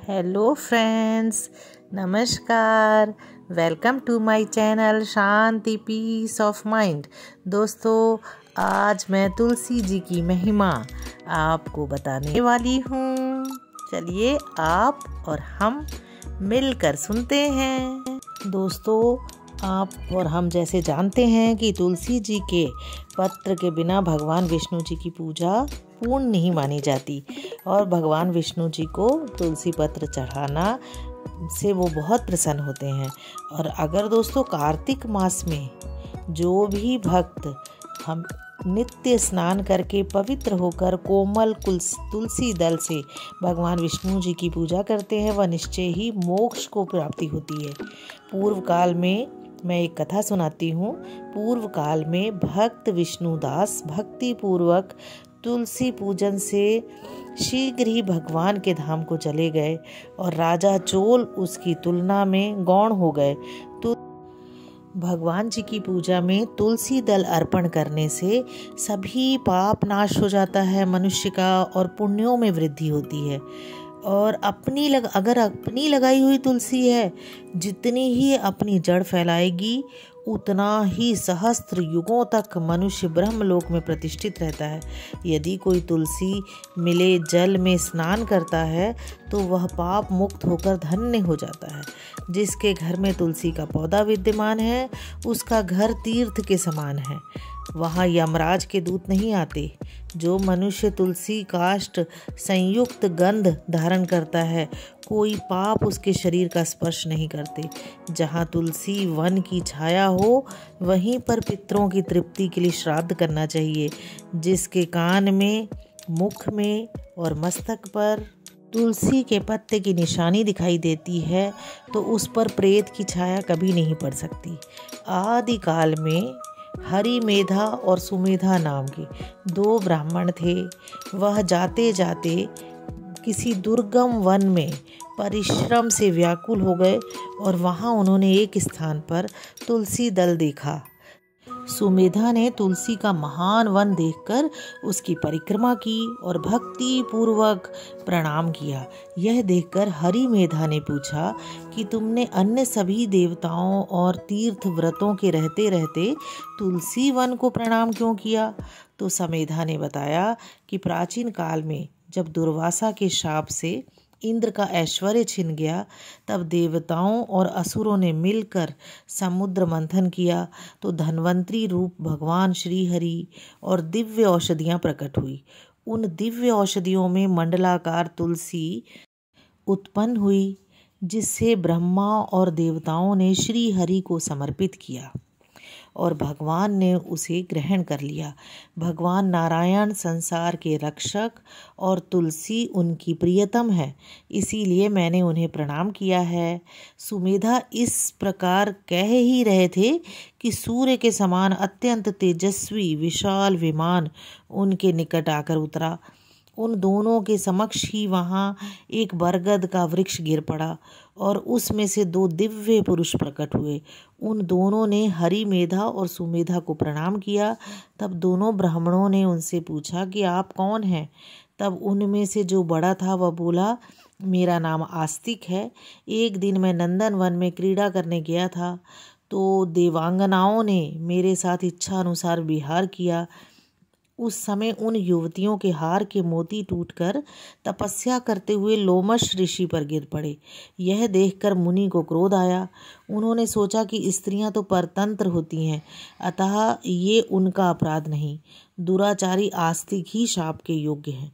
Hello friends, नमस्कार। Welcome to my channel Shanti peace of mind. दोस्तों, आज मैं तुलसी जी की महिमा आपको बताने वाली हूँ। चलिए आप और हम मिलकर सुनते हैं। दोस्तों, आप और हम जैसे जानते हैं कि तुलसी जी के पत्र के बिना भगवान विष्णु जी की पूजा पूर्ण नहीं मानी जाती और भगवान विष्णु जी को तुलसी पत्र चढ़ाना से वो बहुत प्रसन्न होते हैं। और अगर दोस्तों कार्तिक मास में जो भी भक्त हम नित्य स्नान करके पवित्र होकर कोमल तुलसी दल से भगवान विष्णु जी की पूजा करते हैं, वह निश्चय ही मोक्ष को प्राप्ति होती है। पूर्व काल में मैं एक कथा सुनाती हूँ। पूर्व काल में भक्त विष्णुदास भक्ति पूर्वक तुलसी पूजन से शीघ्र ही भगवान के धाम को चले गए और राजा चोल उसकी तुलना में गौण हो गए। तो भगवान जी की पूजा में तुलसी दल अर्पण करने से सभी पाप नाश हो जाता है मनुष्य का और पुण्यों में वृद्धि होती है। और अगर अपनी लगाई हुई तुलसी है, जितनी ही अपनी जड़ फैलाएगी उतना ही सहस्त्र युगों तक मनुष्य ब्रह्मलोक में प्रतिष्ठित रहता है। यदि कोई तुलसी मिले जल में स्नान करता है तो वह पाप मुक्त होकर धन्य हो जाता है। जिसके घर में तुलसी का पौधा विद्यमान है उसका घर तीर्थ के समान है, वहाँ यमराज के दूत नहीं आते। जो मनुष्य तुलसी काष्ठ संयुक्त गंध धारण करता है कोई पाप उसके शरीर का स्पर्श नहीं करते। जहाँ तुलसी वन की छाया हो वहीं पर पितरों की तृप्ति के लिए श्राद्ध करना चाहिए। जिसके कान में, मुख में और मस्तक पर तुलसी के पत्ते की निशानी दिखाई देती है तो उस पर प्रेत की छाया कभी नहीं पड़ सकती। आदि काल में हरि मेधा और सुमेधा नाम के दो ब्राह्मण थे। वह जाते जाते किसी दुर्गम वन में परिश्रम से व्याकुल हो गए और वहाँ उन्होंने एक स्थान पर तुलसी दल देखा। सुमेधा ने तुलसी का महान वन देखकर उसकी परिक्रमा की और भक्ति पूर्वक प्रणाम किया। यह देखकर हरि मेधा ने पूछा कि तुमने अन्य सभी देवताओं और तीर्थ व्रतों के रहते रहते तुलसी वन को प्रणाम क्यों किया? तो समेधा ने बताया कि प्राचीन काल में जब दुर्वासा के शाप से इंद्र का ऐश्वर्य छिन गया तब देवताओं और असुरों ने मिलकर समुद्र मंथन किया तो धन्वंतरी रूप भगवान श्री हरि और दिव्य औषधियाँ प्रकट हुई। उन दिव्य औषधियों में मंडलाकार तुलसी उत्पन्न हुई जिससे ब्रह्मा और देवताओं ने श्री हरि को समर्पित किया और भगवान ने उसे ग्रहण कर लिया। भगवान नारायण संसार के रक्षक और तुलसी उनकी प्रियतम है, इसीलिए मैंने उन्हें प्रणाम किया है। सुमेधा इस प्रकार कह ही रहे थे कि सूर्य के समान अत्यंत तेजस्वी विशाल विमान उनके निकट आकर उतरा। उन दोनों के समक्ष ही वहाँ एक बरगद का वृक्ष गिर पड़ा और उसमें से दो दिव्य पुरुष प्रकट हुए। उन दोनों ने हरि मेधा और सुमेधा को प्रणाम किया। तब दोनों ब्राह्मणों ने उनसे पूछा कि आप कौन हैं? तब उनमें से जो बड़ा था वह बोला, मेरा नाम आस्तिक है। एक दिन मैं नंदन वन में क्रीड़ा करने गया था तो देवांगनाओं ने मेरे साथ इच्छा अनुसार विहार किया। उस समय उन युवतियों के हार के मोती टूटकर तपस्या करते हुए लोमश ऋषि पर गिर पड़े। यह देखकर मुनि को क्रोध आया। उन्होंने सोचा कि स्त्रियां तो परतंत्र होती हैं, अतः ये उनका अपराध नहीं, दुराचारी आस्तिक ही शाप के योग्य हैं।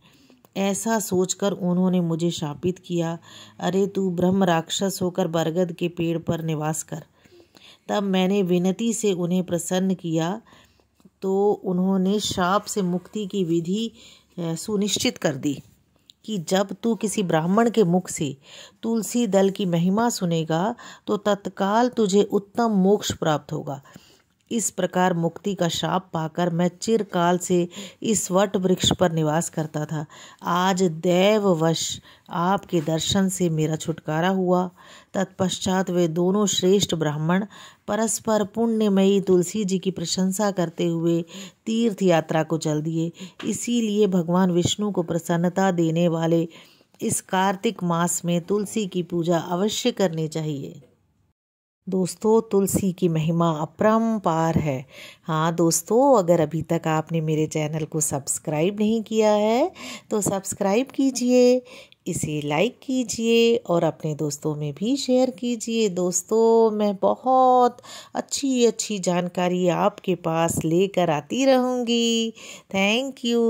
ऐसा सोचकर उन्होंने मुझे शापित किया, अरे तू ब्रह्म राक्षस होकर बरगद के पेड़ पर निवास कर। तब मैंने विनती से उन्हें प्रसन्न किया तो उन्होंने शाप से मुक्ति की विधि सुनिश्चित कर दी कि जब तू किसी ब्राह्मण के मुख से तुलसी दल की महिमा सुनेगा तो तत्काल तुझे उत्तम मोक्ष प्राप्त होगा। इस प्रकार मुक्ति का शाप पाकर मैं चिरकाल से इस वट वृक्ष पर निवास करता था। आज दैववश आपके दर्शन से मेरा छुटकारा हुआ। तत्पश्चात वे दोनों श्रेष्ठ ब्राह्मण परस्पर पुण्यमयी तुलसी जी की प्रशंसा करते हुए तीर्थ यात्रा को चल दिए। इसीलिए भगवान विष्णु को प्रसन्नता देने वाले इस कार्तिक मास में तुलसी की पूजा अवश्य करनी चाहिए। दोस्तों, तुलसी की महिमा अपरंपार है। हाँ दोस्तों, अगर अभी तक आपने मेरे चैनल को सब्सक्राइब नहीं किया है तो सब्सक्राइब कीजिए, इसे लाइक कीजिए और अपने दोस्तों में भी शेयर कीजिए। दोस्तों, मैं बहुत अच्छी अच्छी जानकारी आपके पास लेकर आती रहूँगी। Thank you.